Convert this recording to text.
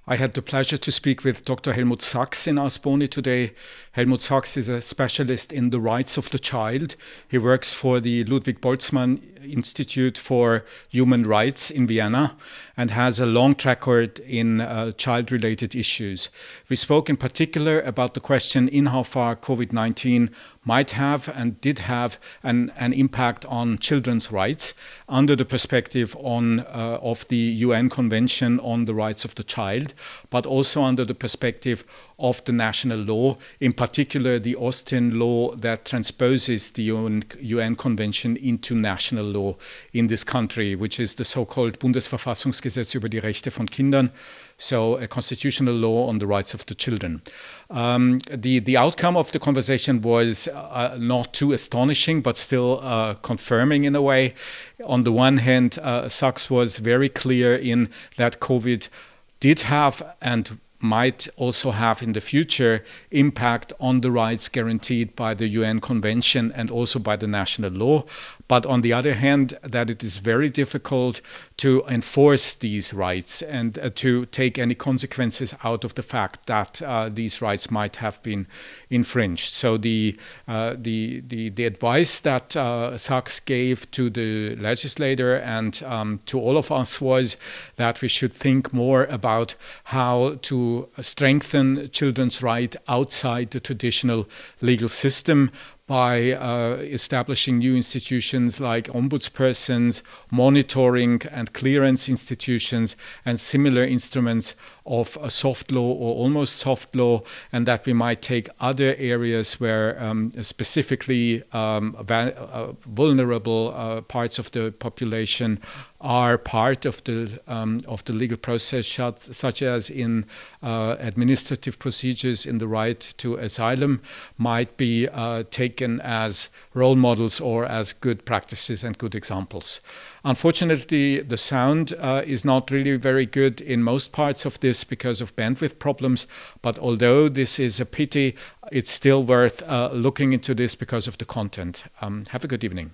I had the pleasure to speak with Dr. Helmut Sachs in Asponi today. Helmut Sachs is a specialist in the rights of the child. He works for the Ludwig Boltzmann Institute for Human Rights in Vienna and has a long track record in child-related issues. We spoke in particular about the question in how far COVID-19 might have and did have an impact on children's rights under the perspective of the UN Convention on the Rights of the Child, but also under the perspective of the national law, in particular the Austrian law that transposes the UN Convention into national law in this country, which is the so-called Bundesverfassungsgesetz über die Rechte von Kindern, so a constitutional law on the rights of the children. The outcome of the conversation was not too astonishing, but still confirming in a way. On the one hand, Sachs was very clear in that COVID did have and might also have in the future impact on the rights guaranteed by the UN Convention and also by the national law. But on the other hand, that it is very difficult to enforce these rights and to take any consequences out of the fact that these rights might have been infringed. So the advice that Sachs gave to the legislator and to all of us was that we should think more about how to strengthen children's rights outside the traditional legal system by establishing new institutions like ombudspersons, monitoring and clearance institutions, and similar instruments of a soft law or almost soft law, and that we might take other areas where specifically vulnerable parts of the population are part of the legal process, such as in administrative procedures in the right to asylum, might be taken as role models or as good practices and good examples. Unfortunately, the sound is not really very good in most parts of this because of bandwidth problems, but although this is a pity, it's still worth looking into this because of the content. Have a good evening.